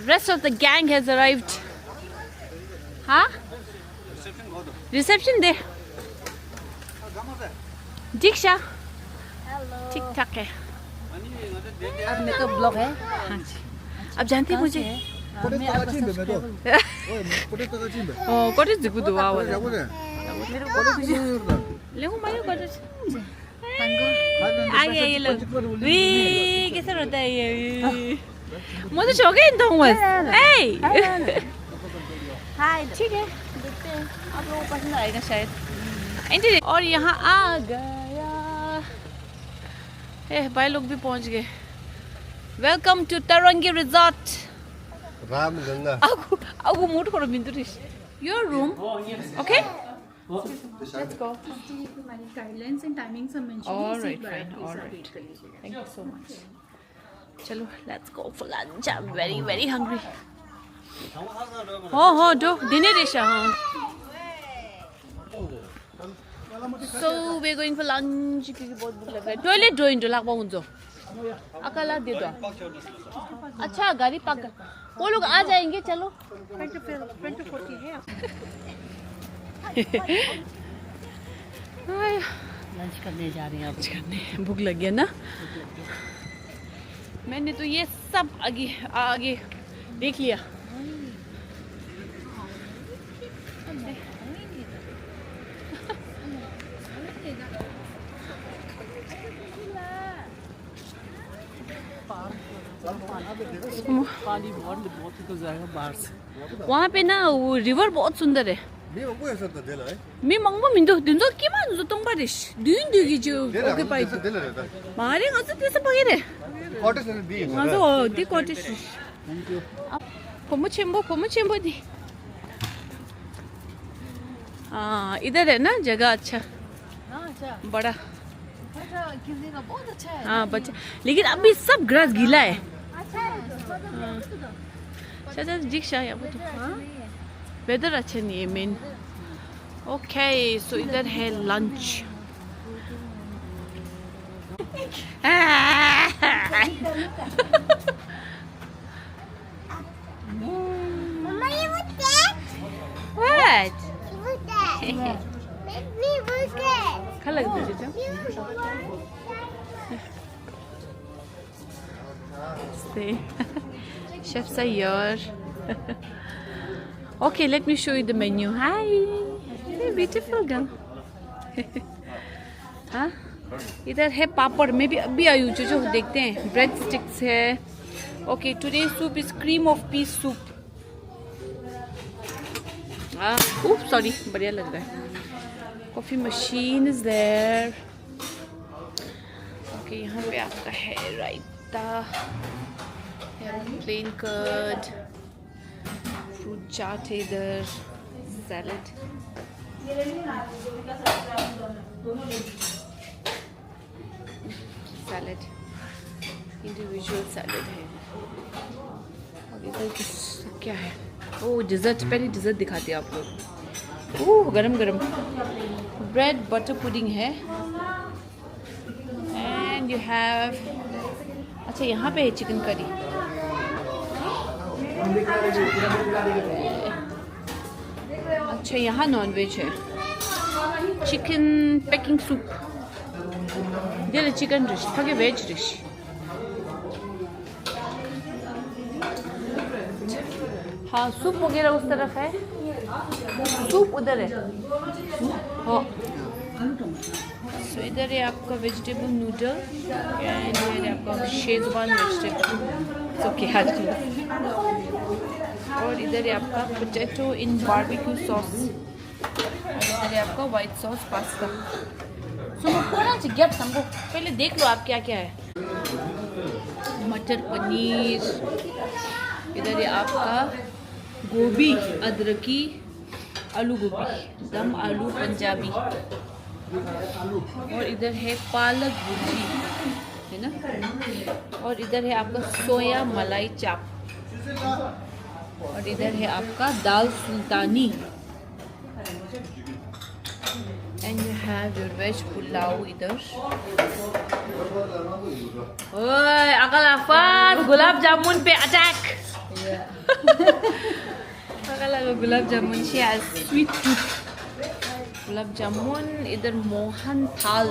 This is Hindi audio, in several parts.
rest of the gang has arrived. Huh? Reception there. Diksha. Hello ठीक ठाक है. अब मेरा तो ब्लॉग है हाँ जी. अब जानती है मुझे. मैं आपका सब्सक्राइबर कॉटेज देखो दो आओ. मेरे को ले वो मायो कॉटेज. तंगो आ गया ये लोग. वी कैसा रहता है ये? मुझे शौक है इन दोनों बस. Hey. हाय ठीक है. देखते हैं. आप लोगों को पसंद आएगा शायद. और यहाँ आ गया. भाई लोग भी पहुँच गए. Welcome to Tarangi resort. Ramganga. आगो मूड करो बिंदुरिश. Your room. Okay. Let's go. Guidelines and timings are mentioned. All right, fine. All right. Thank you so much. Chalo, let's go for lunch. I'm very, very hungry. Oh, do dinner dish. So we're going for lunch. क्योंकि बहुत भूख लग रहा है. Toilet drawing जो लगवा उनको. अकेला दे दो. अच्छा गाड़ी पार्क कर. वो लोग आ जाएंगे चलो. 20 to 40 है. लंच करने जा रही हैं आप. करने भूख लग गया ना. मैंने तो ये सब आगे देख लिया. पानी बहुत निकल जाएगा बाहर से. वहाँ पे ना वो रिवर बहुत सुंदर है. मी मंगो मिंदो दिनजो किमा नुजो तंबारिश दिन दिगी जो ओके पाई मारे गासे तेसे पगेरे माजो दी कॉटेज पोमो दी. हाँ इधर है ना जगह. अच्छा बड़ा. खेलने का बहुत अच्छा है. हाँ बच्चा लेकिन अभी सब ग्रास गीला है. अच्छा है. अच्छा दीक्षा यहाँ पे वेदर अच्छा नहीं है मेन. ओके सो इधर है lunch. Mama, you would get? What? You would get? Make me would get. खा लग दीजिए जो. Chef Sayyar. Okay, let me show you the menu. Hi, hey, beautiful girl. हाँ इधर है पापड़. मैं भी अभी आई हूँ जो देखते हैं. ब्रेड स्टिक्स है. Okay today soup is cream of peas soup. Sorry बढ़िया लग रहा है. Coffee machine is there. Okay यहाँ पे आपका है raita. Plain curd. Fruit chaat है इधर. सैलड. सैलड इंडिविजुअल सैलड है. और इधर क्या है? ओह डिज़र्ट. पहले डिज़र्ट दिखाते हैं आप लोग. ओह गरम गरम ब्रेड बटर पुडिंग है. And you have. अच्छा यहाँ पे है चिकन करी. अच्छा यहाँ नॉन वेज है. Chicken packing soup. ये चिकन डिश आगे वेज डिश. हाँ सूप वगैरह उस तरफ है. सूप उधर है. हाँ सो इधर है आपका वेजिटेबल नूडल. एंड इधर है आपका शेजवान वेजिटेबल. ओके आज. और इधर है आपका पोटैटो इन बारबेक्यू सॉस. इधर है आपका वाइट सॉस पास्ता. सुनो कौन सी गेट हमको पहले देख लो आप क्या क्या है. मटर पनीर. इधर है आपका गोभी अदरकी आलू गोभी दम आलू पंजाबी. और इधर है पालक भुर्जी है ना. और इधर है आपका सोया मलाई चाप. और इधर है आपका dal sultani. And you have your veg pulao इधर. ओए अकल आफत गुलाब जामुन पे अटैक. Akala ko gulab jamun siya, sweet tooth. Gulab jamun, इधर मोहन थाल.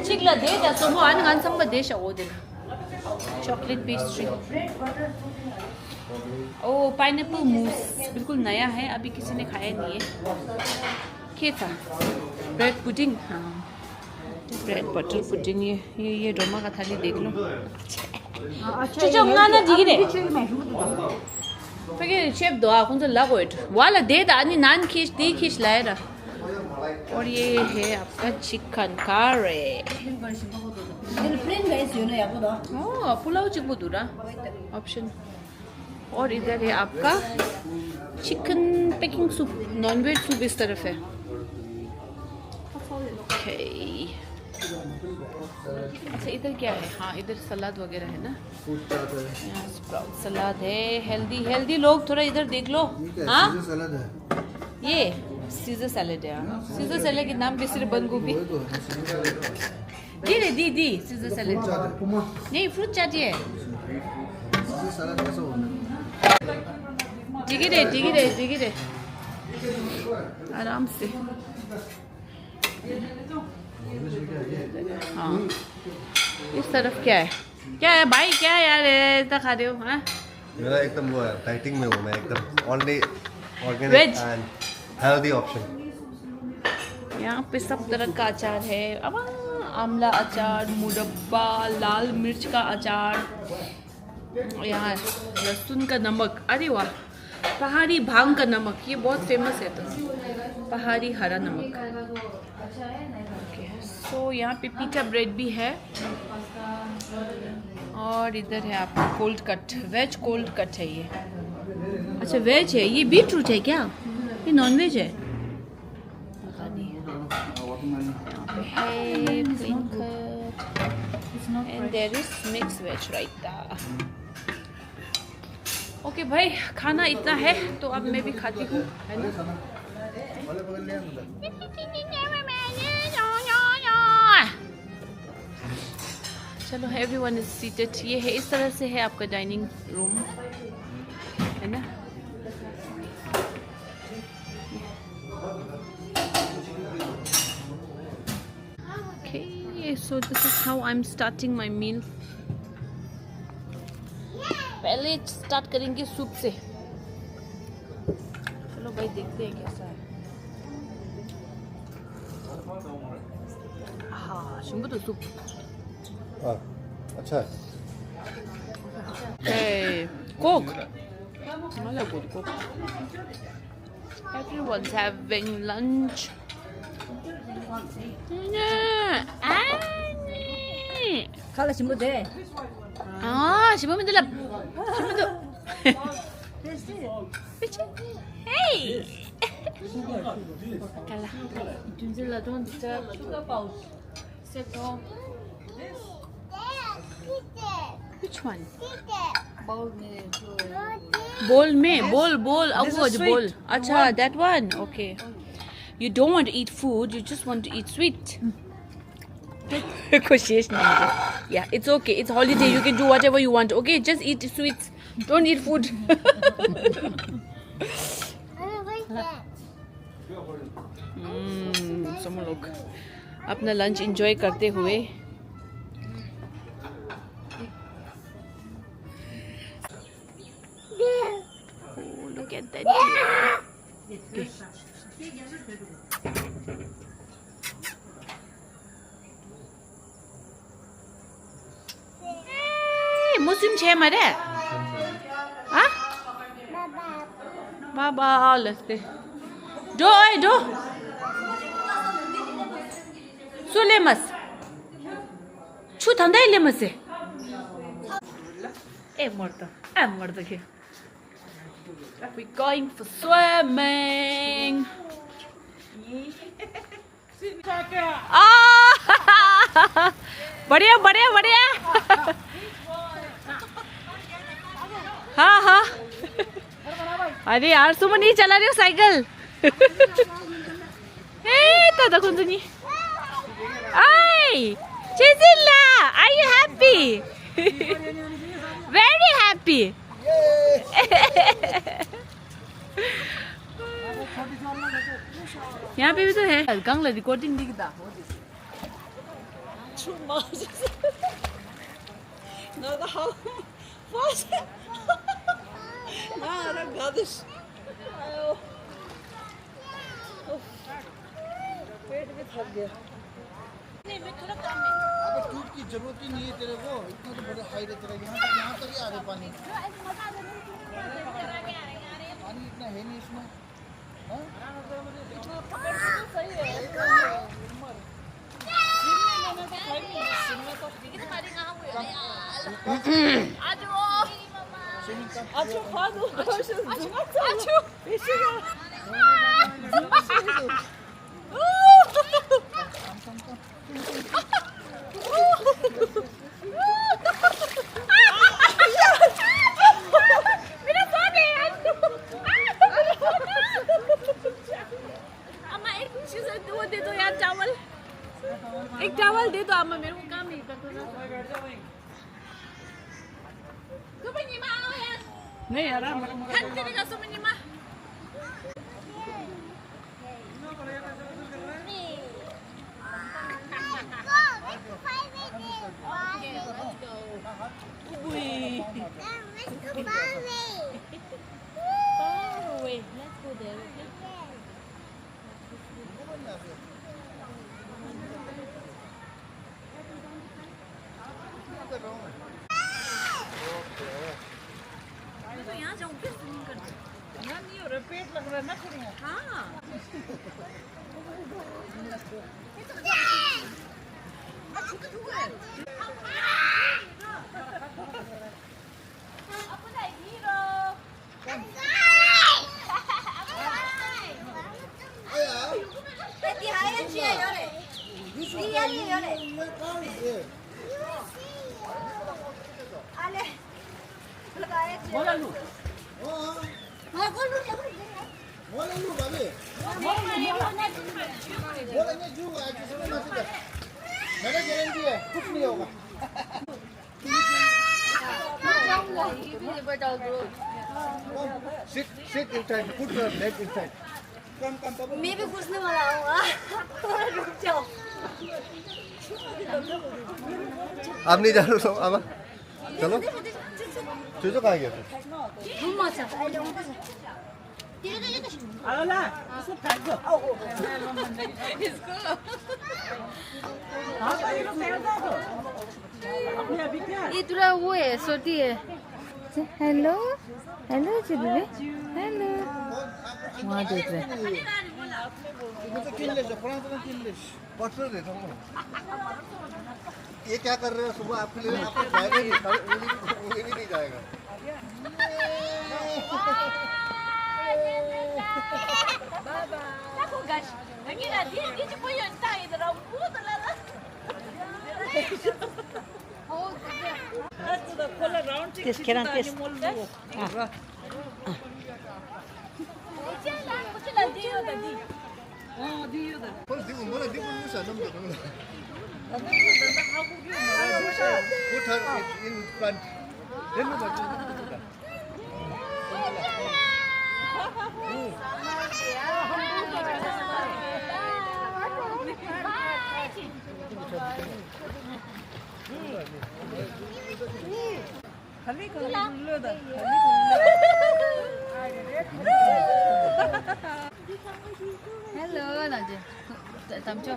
Chikla de da somo an gan samba de sha o de. Chocolate pastry. Oh, pineapple mousse. बिल्कुल नया है, अभी किसी ने खाया नहीं है. क्या था? Bread pudding. हाँ. Bread butter pudding ये डोमा का थाली देख लो. चुचो गाना दिखरे. फिर शेफ दो कौन सा लागो इट. वाला दे दा नहीं नान खींच लाए रहा. और ये है आपका chicken curry. Oh pulao chicken दूरा ऑप्शन. और इधर है आपका chicken packing soup. Non veg soup इस तरफ है. अच्छा इधर क्या है? हाँ इधर सलाद वगैरह है ना. यहाँ स्प्राउट सलाद है. हेल्दी लोग थोड़ा इधर देख लो. हाँ ये सीजर सैलेड है. सीजर सैलेड के नाम पे सिर्फ बंद गोभी. दी सीजर सैलेड नहीं फ्रूट चाहिए. जिगिरे आराम से. हाँ इस तरफ क्या है भाई? क्या है यार इतना खा रहे हो? हाँ मेरा एकदम वो है, डाइटिंग में हूँ मैं एकदम. Only organic and healthy option. यहाँ पे सब तरह का अचार है. अब आमला अचार, मुरब्बा, लाल मिर्च का अचार. यहाँ लहसुन का नमक. अरे वाह, पहाड़ी भांग का नमक. ये बहुत फेमस है. तो पहाड़ी हरा नमक. तो यहाँ पे पीटा ब्रेड भी है. और इधर है आपका cold cut. Veg cold cut है ये. अच्छा वेज है. ये बीटरूट है क्या? ये नॉन वेज है पता नहीं. यहाँ पे है plain cut and there is mix veg raita. Okay भाई, खाना इतना है तो अब मैं भी खाती हूँ, है ना. चलो एवरीवन इज सीटेड. ये है इस तरह से है आपका डाइनिंग रूम, है ना. Okay, so this is how I'm starting my meal. पहले स्टार्ट करेंगे सूप से. चलो भाई देखते हैं कैसा है. हाँ शिंगो तो सूप अच्छा है. Coke. I like good Coke. Everyone's having lunch. खाला सिमो दे. शिवम इधर लब. Hey. Kala. Itunze la don ta sugar pouch. Set on. Which one? Bowl में bowl. Bowl. अच्छा that one. Okay. You don't want to eat food. You just want to eat sweet. कोशिश नहीं. Yeah, it's okay. It's holiday. You can do whatever you want. Okay, just eat sweets. Don't eat food. सब लोग अपना लंच एंजॉय करते हुए. Oh, look at that. Muslim छे मरे. हाँ? बाबा लगते. Do. So lemas. Chu tanda lemas है. मरता के. We're going for swimming. बढ़िया. हाँ. अरे यार सुमन नहीं चला रही हो साइकिल. दादा कौन सुनी. आई चिजिल्ला, are you happy? Very happy. यहाँ पे भी तो है gang la recording दिखता। पेट भी थक गया। नहीं मैं थोड़ा काम है। अब ट्यूब की जरूरत ही नहीं है तेरे को, इतना तो बड़े हाई रहते रहे, यहाँ तक ही आ रहे पानी। पानी इतना है नहीं इसमें। हाँ? दे दो यार चावल, एक चावल दे दो अम्मा, मेरे को काम नहीं करता। नहीं यार पेट लग रहा है ना फिर यहाँ। हाँ मेरा गारंटी है कुछ नहीं होगा। Sit inside. Put your leg inside. मैं भी घुसने वाला हूँ। रुक जाओ। आप नहीं जा रहे हो अब? चलो चूजो कहाँ गया? ये थोड़ा वो है, सोती है। Hello hello Chidu, hello. वहाँ देख रहे हैं। ये क्या कर रहे हो सुबह? आपके लिए आपको जाएगा ही नहीं, भी नहीं जाएगा। Put her in front. Then you Hello, Nadia. Tamcho.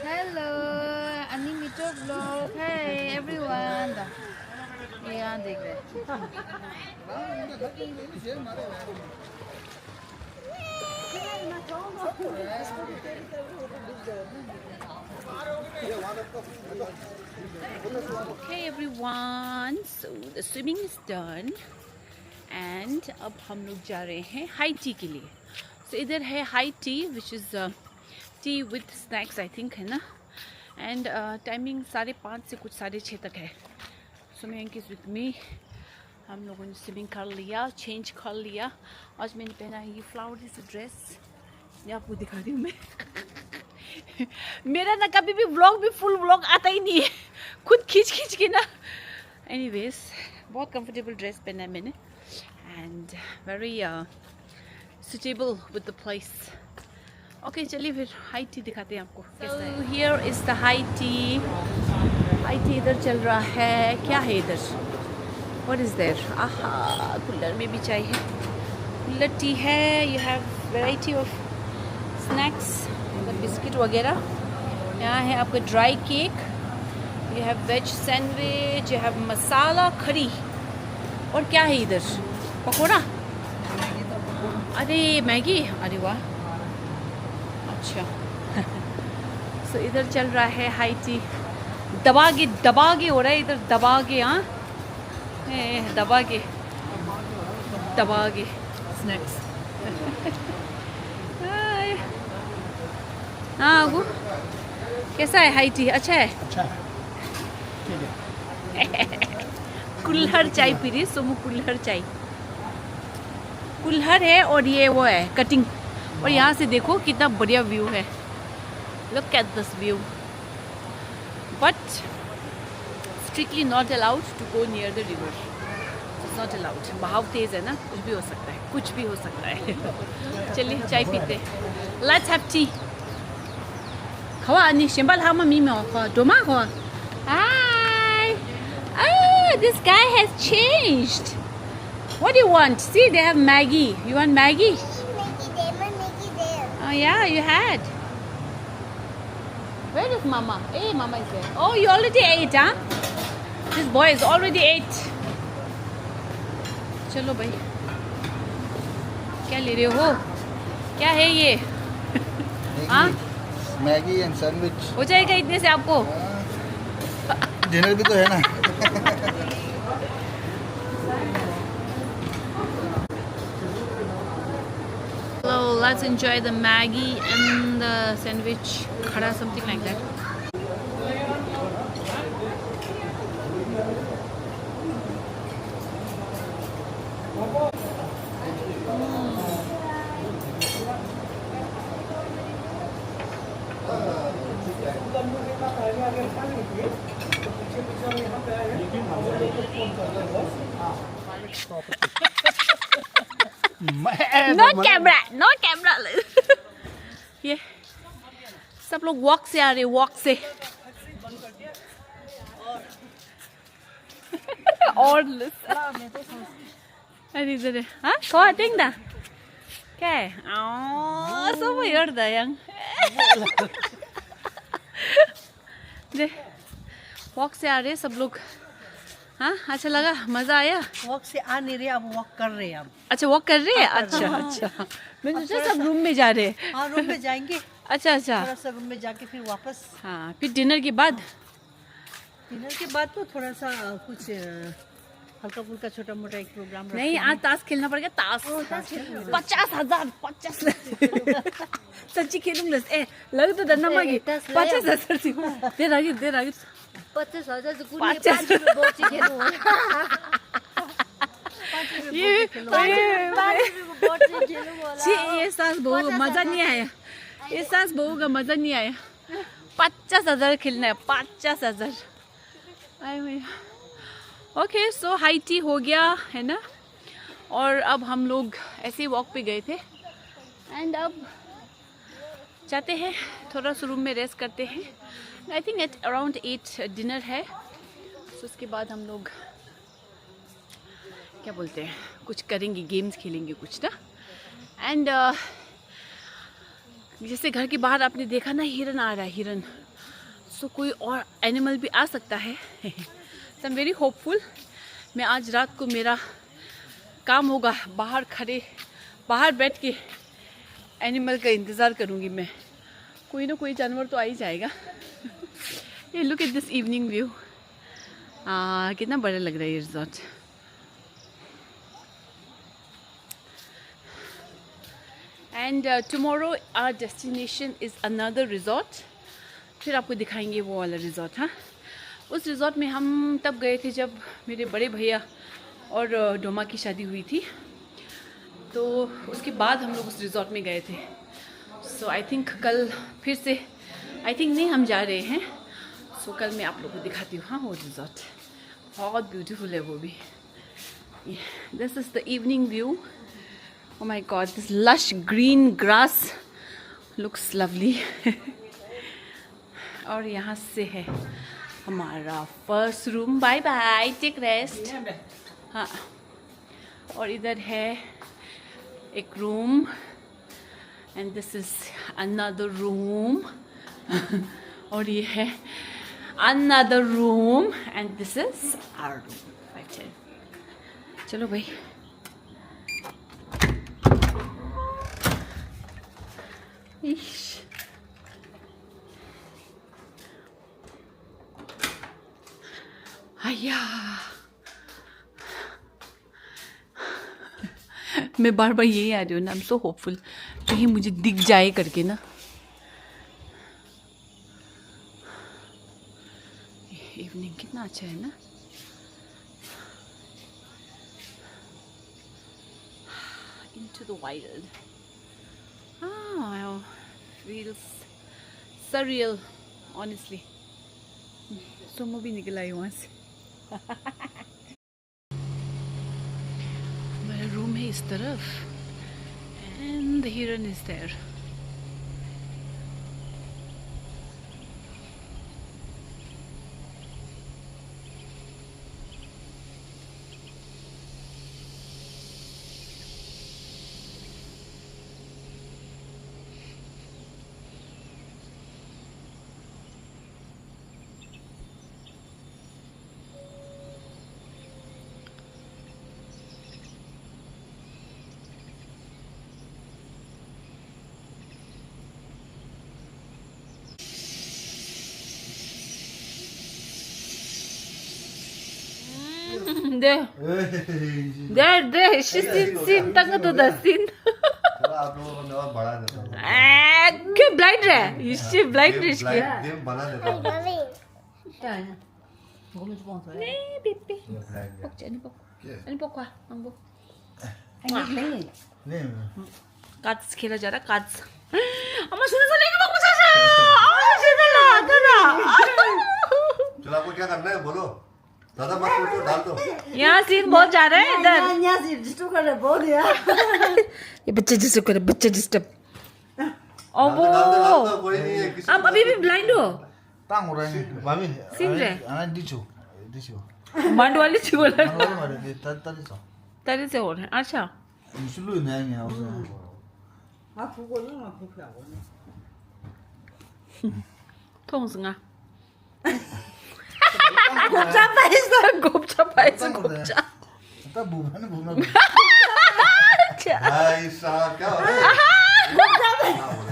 Hello, Animito Vlog. Hey, everyone. यहाँ देख रहे हैं। Okay everyone, so the swimming is done and अब हम लोग जा रहे हैं हाई टी के लिए। So इधर है high tea which is tea with snacks I think है ना, and टाइमिंग 5:30 से कुछ 6:30 तक है। So Mayank is with me, हम लोगों ने स्विमिंग कर लिया, चेंज कर लिया। आज मैंने पहना है ये फ्लावर सी ड्रेस, ये आपको दिखा रही हूँ मैं। मेरा ना कभी भी व्लॉग भी फुल व्लॉग आता ही नहीं है, खुद खींच खींच के ना एनीवेज बहुत कंफर्टेबल ड्रेस पहना है मैंने and very suitable with the place. Okay चलिए फिर हाई टी दिखाते हैं आपको कैसा है। Here is the high tea. High tea इधर चल रहा है। क्या है इधर? What is there? आहा कूलर में भी चाय है, कूलर टी है। You have variety of snacks, biscuit वगैरह। यहाँ है आपका dry cake, you have veg sandwich, you have masala curry. और क्या है इधर? पकौड़ा। अरे मैगी, अरे वाह अच्छा। सो इधर चल रहा है हाई टी। दबागे हो रहा है इधर, दबागे। हाँ दबागे स्नैक्स। हाँ वो कैसा है हाई टी? अच्छा है। कुल्हड़ चाय पी रही सोमू, कुल्हड़ चाय। कुल्हड़ है और ये वो है कटिंग। और यहाँ से देखो कितना बढ़िया व्यू है। Look at this view. But strictly not allowed to go near the river. It's not allowed. बहाव तेज है ना, कुछ भी हो सकता है, कुछ भी हो सकता है। चलिए चाय पीते। Let's have T. खवा अनि शिंबल हा मम्मी में खवा डोमा खवा। हाय। Oh, this guy has changed. What do you want? See, they have Maggie. You want Maggie? Oh yeah, you had. Where is Mama? Hey, Mama is there. Oh, you already ate, huh? This boy is already ate. चलो भाई, क्या ले रहे हो? क्या है ये? हाँ? Maggi and sandwich. हो जाएगा इतने से आपको? डिनर भी तो है ना। So let's enjoy the Maggie and the sandwich, khada, something like that. No camera. ये सब लोग वॉक से आ रहे, वॉक से। और अरे इधर है। हाँ kau tinggal क्या है? सब यार दयांग दे वॉक से आ रहे सब लोग। हाँ अच्छा लगा, मजा आया। वॉक से आ नहीं रहे, अब वॉक कर रहे हैं हम। अच्छा वॉक कर रहे हैं। अच्छा मैंने सोचा सब रूम में जा रहे हैं। हाँ रूम में जाएंगे, अच्छा थोड़ा सा रूम में जाके फिर वापस। हाँ फिर डिनर के बाद तो थोड़ा सा कुछ हल्का फुल्का छोटा मोटा एक प्रोग्राम नहीं, आज ताश खेलना पड़ेगा। ताश 50,000 सच्ची खेलूंगा। ए लग तो डरना मांगे 50,000 देर आगे 50,000 से कुछ 50 ये सास बहू मजा नहीं आया। ये सास बहू का मजा नहीं आया। 50,000 खेलना है, 50,000। ओके सो हाई टी हो गया है ना। और अब हम लोग ऐसे ही वॉक पे गए थे एंड अब जाते हैं थोड़ा सा रूम में रेस्ट करते हैं। I think at around 8 dinner है। तो उसके बाद हम लोग क्या बोलते हैं, कुछ करेंगे, गेम्स खेलेंगे कुछ ना। एंड जैसे घर के बाहर आपने देखा ना, हिरन आ रहा है, हिरन। सो कोई और एनिमल भी आ सकता है। सो आई एम वेरी होपफुल। मैं आज रात को मेरा काम होगा बाहर बैठ के एनिमल का इंतज़ार करूँगी मैं। कोई ना कोई जानवर तो आ ही जाएगा। ये look at this evening view. कितना बड़ा लग रहा है ये resort. And tomorrow our destination is another resort. फिर आपको दिखाएंगे वो वाला रिजॉर्ट। हाँ उस रिजॉर्ट में हम तब गए थे जब मेरे बड़े भैया और डोमा की शादी हुई थी। तो उसके बाद हम लोग उस रिजॉर्ट में गए थे। सो आई थिंक कल फिर से, आई थिंक नहीं हम जा रहे हैं। सो कल मैं आप लोगों को दिखाती हूँ हाँ वो रिजॉर्ट। बहुत ब्यूटीफुल है वो भी. This is the evening view. Oh my God, this lush green grass looks lovely. और यहाँ से है हमारा first room. Bye bye, take rest. हाँ, और इधर है एक room. And this is another room. और ये है another room. And this is our room. चलो भाई. आया. मैं बार बार यही आ रही हूँ ना. आई एम सो होपफुल कहीं मुझे दिख जाए करके ना. इवनिंग कितना अच्छा है ना. Into the wild. Feels surreal, honestly. Sumo भी निकल आई वहाँ से. मेरा रूम है इस तरफ. And the heron is there. There, sin tanga to the sin. आप लोगों को और बढ़ा देता हूँ. क्यों ब्लाइंड रहे? इससे ब्लाइंड रिस्क किया. गेम बना देता हूँ. क्या है घूमने से कौन सा है नहीं पिपी. पक जाने पक. नहीं पकवा मंगो. नहीं कार्ड्स खेला जा रहा. कार्ड्स. अम्मा सुनो नहीं कि कुछ ऐसा. चलो आपको क्या करना है बोलो. दादा मत सोचो, डाल दो. यहाँ सीन बहुत जा रहा है इधर. यहाँ से डिस्टर्ब कर रहे बहुत यार. ये बच्चे डिस्टर्ब करे. बच्चे डिस्टर्ब. ओ वो कोई नहीं है. आप अभी भी ब्लाइंड हो. तांग हो रहे हैं भाभी. सीन रे. आना दिचो. मंड वाली छी बोला. तरी से हो रहे हैं. अच्छा. शुरू नहीं है उसे. हाँ फूको ना फूका वो. 통승아. 곱잡아 곱잡아 있어 곱잡. तब बुना बुना. भाई साहब क्या हो रहा है.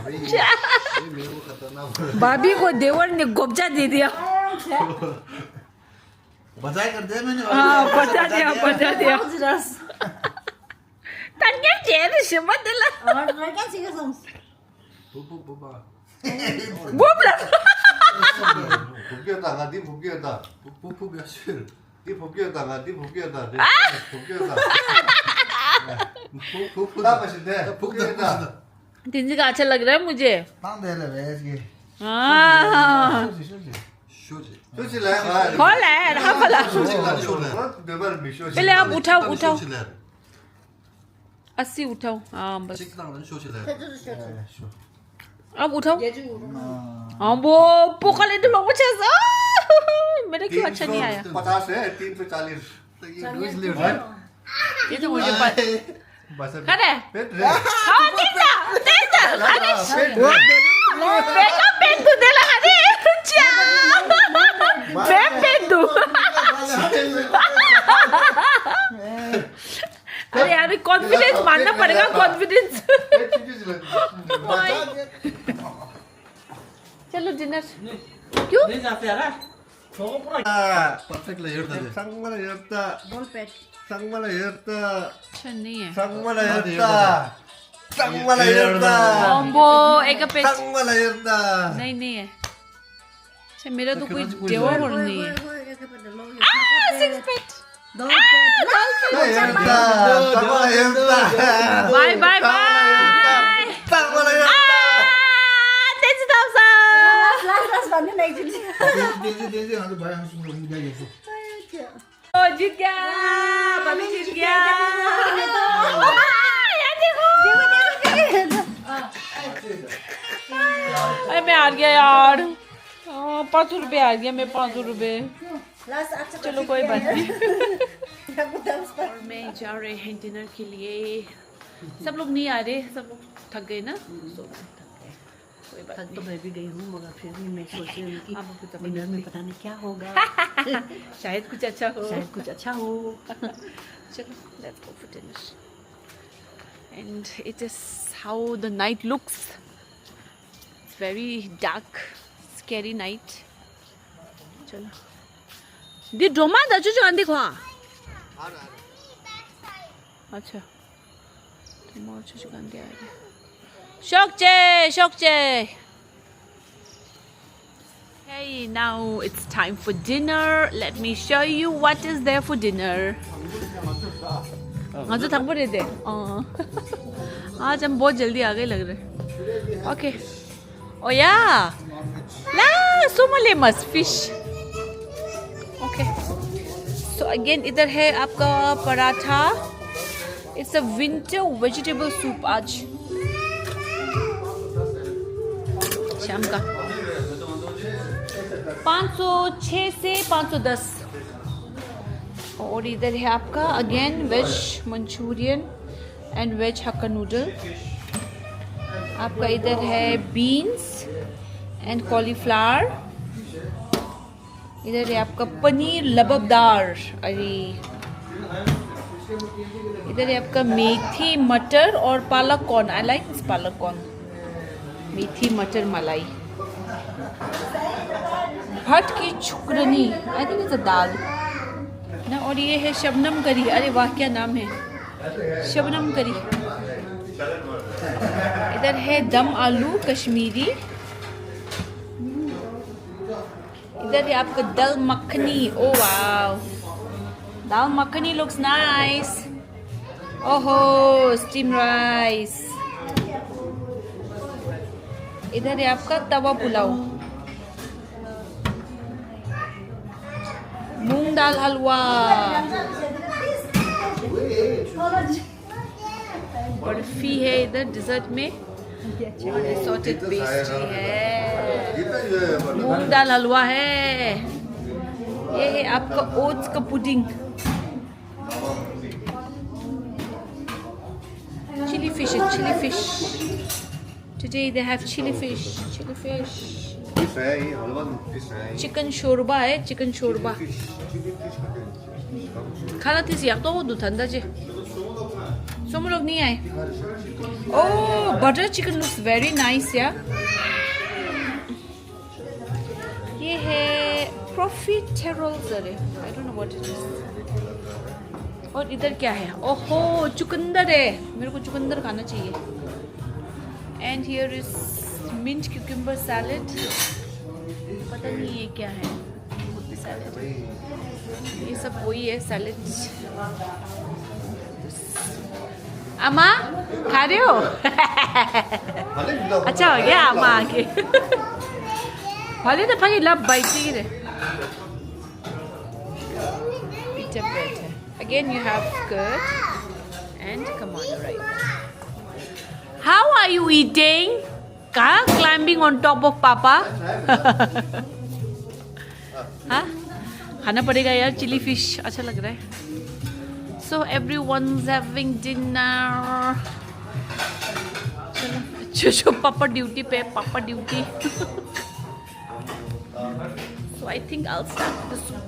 ये मेरे को खतरनाक हो रहा है. भाभी को देवर ने गोपचा दे दिया. बचाई कर दिया मैंने. हाँ बचा दिया. तन्या जेल शिमदला. और मैं क्या सीखा समझ. बोबला. 복귀였다 나 네 복귀였다. 복귀야 실. 네 복귀였다 나 네 복귀였다. 복귀였다. 복귀다 마신데. 복귀였다. तिनका अच्छा लग रहा है मुझे. तांग दे ले भैंस के. हाँ. 쇼지 ले. खोल है राफला. 내말 미쇼지. पहले आप उठाओ. 80 उठाओ. हाँ बस. अब उठाओ. हाँ वो पोकल इधर लोगों से मेरे क्यों अच्छा नहीं आया. 50 है 340. ये तो मुझे बस करे. हाँ देखा. अरे बेटा पेट तू दे लगा दे. मैं पेट दू. अरे यार कॉन्फिडेंस मानना पड़ेगा. कॉन्फिडेंस. चलो डिनर. क्यों? परफेक्ट लेयरता. 상마라 열다. 볼पेट. 상마라 열다. अच्छा नहीं है. 상마라 열다. 상마라 열다. कॉम्बो एक पेट. 상마라 열다. नहीं है. अच्छा मेरा तो कोई देवर और नहीं है. सिक्स पेट. 열다. 상마라 열다. Bye bye bye. 상마라 열다. लास्ट भन्ने नहीं दे दे दे दे. भाई हम सुन रहे हैं क्या जीत गया, भाभी जीत गया। अरे मैं हार गया यार, 500 रुपये हार गया मैं, 500 रुपये। चलो कोई बात नहीं। और मैं जा रहे हैं डिनर के लिए। सब लोग नहीं आ रहे, सब लोग थक गए ना, कोई बात तो मैं भी गई हूँ, मगर फिर भी मैं सोच रही हूँ कि डिनर में पता नहीं क्या होगा। शायद कुछ अच्छा हो, शायद कुछ अच्छा हो। चलो let's go for dinner. And it is how the night looks. It's very dark, scary night. चलो दी ड्रामा दाजू जो आंधी खा अच्छा ड्रामा जो आंधी आ रही शौकचे Hey, now it's time for dinner. Let me show you what is there for dinner. आज तो थम्बो रहते आज हम बहुत जल्दी आ गए लग रहे। ओके ओ या ला सोमोलेमस फिश। ओके सो अगेन इधर है आपका paratha. It's a winter vegetable soup आज शाम का 506 से 510। और इधर है आपका again veg Manchurian and veg hakka noodle. आपका इधर है बीन्स एंड कॉलीफ्लावर। इधर है आपका पनीर लबबदार। अरे इधर है आपका मेथी मटर और पालक कॉर्न। आई लाइक दिस पालक कॉर्न। मेथी मटर मलाई। भट की चुकरनी, आई थिंक इट्स अ दाल ना। और ये है शबनम करी। अरे वाह क्या नाम है, शबनम करी। इधर है दम आलू कश्मीरी। इधर है आपका दाल मखनी। ओ वाव, दाल मखनी लुक्स नाइस। ओहो स्टीम राइस। इधर है आपका तवा पुलाव। मूंग दाल हलवा। बर्फी है इधर डिजर्ट में। और सॉटेड पेस्ट्री है। मूंग दाल हलवा है। ये है आपका ओट्स का पुडिंग। चिली फिश है, chilli fish. Today they have chili fish. Chili fish. Chicken शोरबा है, चिकन शोरबा। खाना थी सियाक तो वो दुथंदा जे। सोमो लोग नहीं आए। Oh butter chicken looks very nice yeah. ये है प्रॉफिटेरोल्स। अरे I don't know what it is. और इधर क्या है? ओहो चुकंदर है, मेरे को चुकंदर खाना चाहिए। And here is mint cucumber salad. पता नहीं ये क्या है, सैलेड। ये सब वही है सैलेड। अम्मा खा रहे हो? अच्छा हो गया अम्मा आके। भले तो भाई लब बाइची रे। पिज्जा ब्रेड है। Again you have curd and kamado rice. How are you eating? Climbing on top of Papa? हाँ खाना पड़ेगा यार। चिली फिश अच्छा लग रहा है। So everyone's having dinner. चलो जो पापा ड्यूटी पे, पापा duty. So I think I'll start the soup.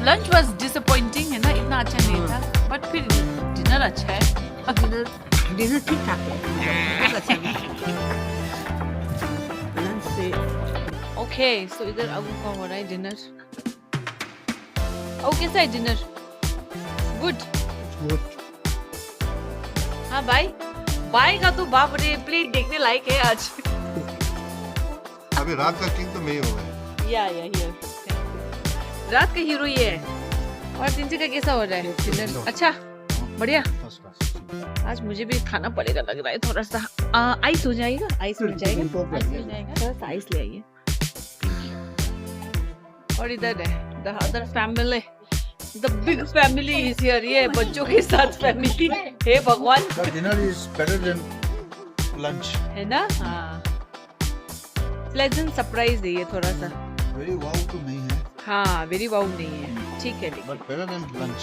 Lunch was disappointing है ना, इतना अच्छा नहीं था। बट फिर डिनर अच्छा है। डिनर ठीक ठाक है, बहुत अच्छा है। लंच से ओके सो इधर अब का हो रहा है डिनर। ओ कैसा है डिनर? गुड। हाँ भाई, भाई का तो बाप रे प्लेट देखने लायक है आज। अभी रात का किंग तो मैं ही हो गया। या हियर रात का हीरो ये है। और तिनसे का कैसा हो रहा है डिनर? अच्छा, बढ़िया। आज मुझे भी खाना पड़ेगा लग रहा है थोड़ा सा। आइस हो जाएगा? आइस मिल जाएगा? आइस मिल जाएगा? थोड़ा सा आइस ले आइए। और इधर है the other family, the big family is here. ये बच्चों के साथ फैमिली। हे भगवान, dinner is better than lunch. है ना? हाँ, प्लेजेंट सरप्राइज है ये थोड़ा सा। वेरी वाव तो नहीं है, हाँ वेरी वाउ नहीं है, ठीक है। लेकिन बट बेटर देन लंच।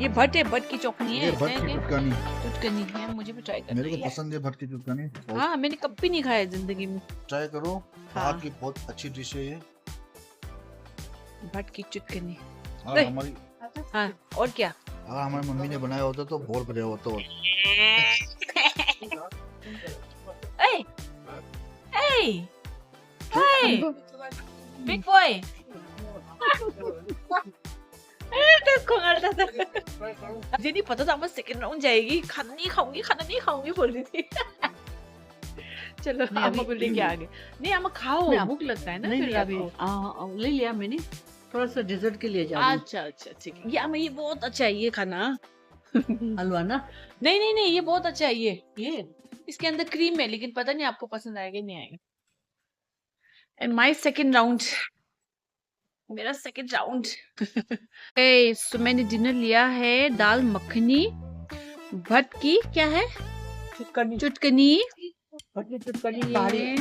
ये भट है, भट की चौकनी है। ये भट की चुटकानी, चुटकनी है, मुझे भी ट्राई करना मेरे को है। पसंद है भट की चुटकानी। हाँ, मैंने कभी नहीं खाया जिंदगी में। ट्राई करो, हाँ। बाहर की बहुत अच्छी डिश है ये। भट की चुटकनी। और नहीं। हमारी हाँ, और क्या? अगर हमारी मम्मी ने बनाया होता तो बहुत बढ़िया होता। Hey! Hey! Hey! Big boy! मुझे नहीं पता था मैं सेकंड राउंड जाएगी। खाना नहीं खाऊंगी बोल रही थी। चलो अम्मा को लेके आ गए। नहीं अम्मा खाओ, भूख लगता है ना। नहीं फिर नहीं, अभी आपको। ले लिया मैंने, थोड़ा सा डेजर्ट के लिए जा रही अच्छा ठीक है। ये अम्मा, ये बहुत अच्छा है ये खाना। हूँ। हलवा ना, नहीं ये बहुत अच्छा है ये इसके अंदर क्रीम है, लेकिन पता नहीं आपको पसंद आएगा नहीं आएगा। एंड माय सेकंड राउंड, मेरा सेकंड राउंड। सो मैंने डिनर लिया है दाल मखनी, भट की क्या है चुटकनी, ये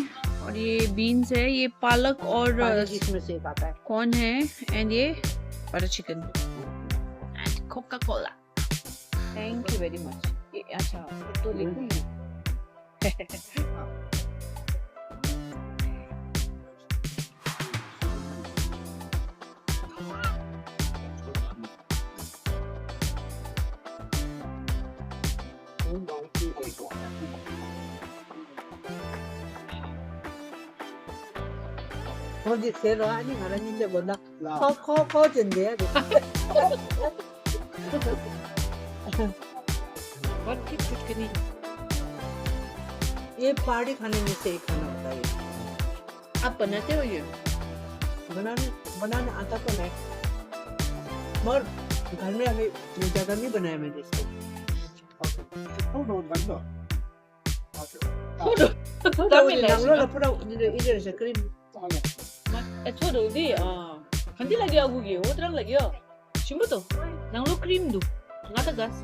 और ये बीन्स है, ये पालक और जिसमें से एक आता है। कौन है, एंड ये butter chicken and Coca Cola. Thank you very much. ये अच्छा तो लिखूंगी। 거기 세로하니 가라니 이제 뭐나 커진대야. भट की चुटकनी। ये पहाड़ी खाने में से एक खाना होता है ये। आप बनाते हो ये? बनाने आता तो नहीं, मगर घर में हमें ज्यादा नहीं बनाया मैंने इसको। 이제 크림. 애초에 어디 간디 lagi aku gitu, terang lagi ya. Cuma tuh, nang lu krim tuh, nggak tegas.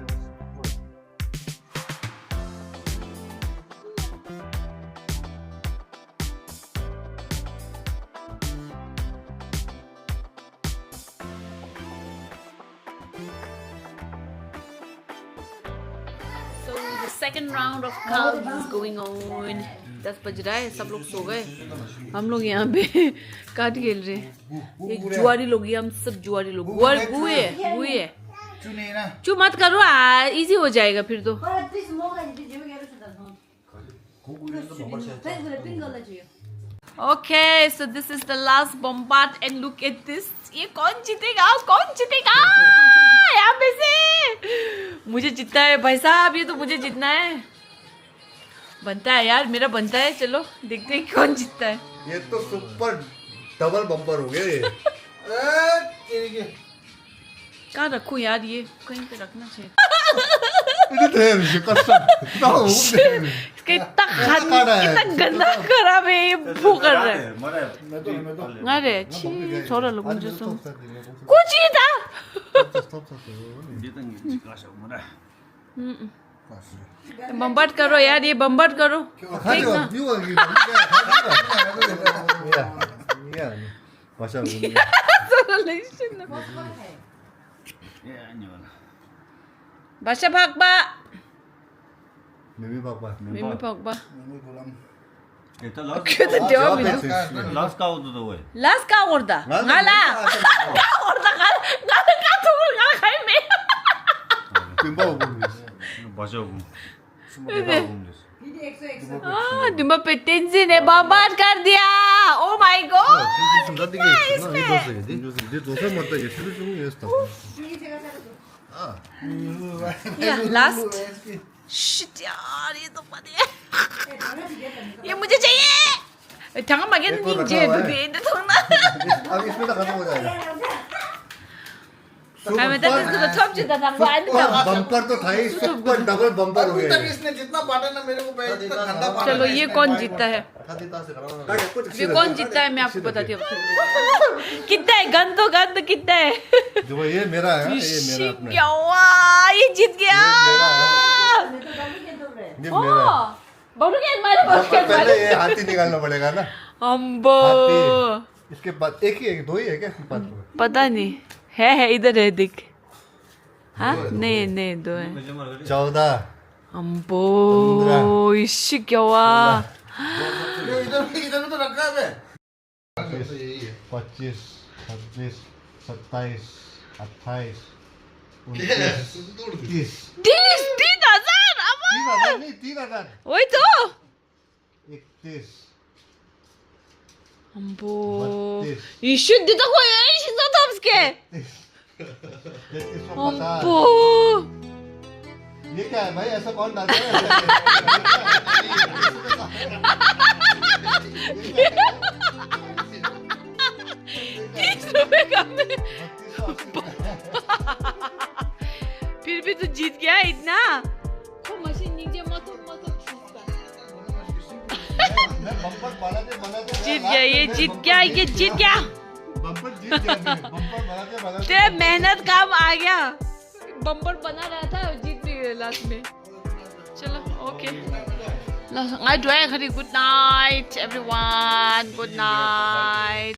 So the second round of cards is going on. 10 बज रहा है, सब लोग सो गए, हम लोग यहाँ पे कार्ड खेल रहे हैं। ये जुआरी लोग, ये हम सब जुआरी लोग। गुए चू मत करो, इजी हो जाएगा फिर तो। Okay, so this is the last bombard and look at this. ये कौन जीतेगा यहाँ पे से? मुझे जीतना है भाई साहब, ये तो मुझे जीतना है। बनता है यार, मेरा बनता है। चलो देखते हैं कौन जीतता है। ये तो सुपर डबल बम्पर हो गया ये। कहाँ रखूं यार, ये कहीं पे रखना चाहिए। इसका इतना गंदा खराब है, ये वो कर रहा है। अरे छी, छोड़ लो मुझे सुन। कुछ ही था। बम्बाट करो यार, ये बम्बाट करो। Basha Pakba. Mimi Pakba. Mimi Pakba. Ito last. Kötü devam ediyor. Last ka oldu da o. Last ka orada. Ngala. Ka orada kal. Ngala ka tumur ngala kay me. Timba हो गई। Basha हो गई। हाँ, तुम्हें पे टेंशन है, बर्बाद कर दिया। Oh my God last shit यार ये तो पता है ये मुझे चाहिए 잠깐만 얘는 이제 누구인데 통나 अब इसमें तो खत्म हो जाएगा मैं तो इसको थोप चुका था वो आने का बम्पर तो था ही सुपर डबल बम्पर हो अभी गया तक इसने जितना बांटा ना मेरे को इतना ठंडा बांटा चलो ये कौन जीतता है ये कौन जीतता है मैं आपको बताती हूँ कितना है गन तो कितना है जो ये मेरा है ये मेरा अपना क्या हुआ ये जीत गया ये मेरा बोलो क्या मारे पहले ये हाथी निकालना पड़ेगा ना अम्बो इसके बाद एक ही है दो ही है क्या इसके पास पता नहीं है इधर है दिख हाँ नहीं दो है 14 अम्बो इसी क्या हुआ इधर में तो रखा है 25 26 27 28 29 30 3,000 अब 3,000 नहीं 3,000 वही तो 31 अम्बो 32 이슈 네가 호야 신경 없게 3350 अम्बो ये क्या है भाई ऐसा कौन डालता है ₹30 का में फिर भी तू जीत गया इतना को मशीन नीचे मत मैं बम्पर बनाते जीत गया ये जीत गया बम्पर जीत गया बम्पर बनाते तेरा मेहनत काम आ गया बम्पर बना रहा था जीत भी गया लास्ट में चलो okay good night everyone good night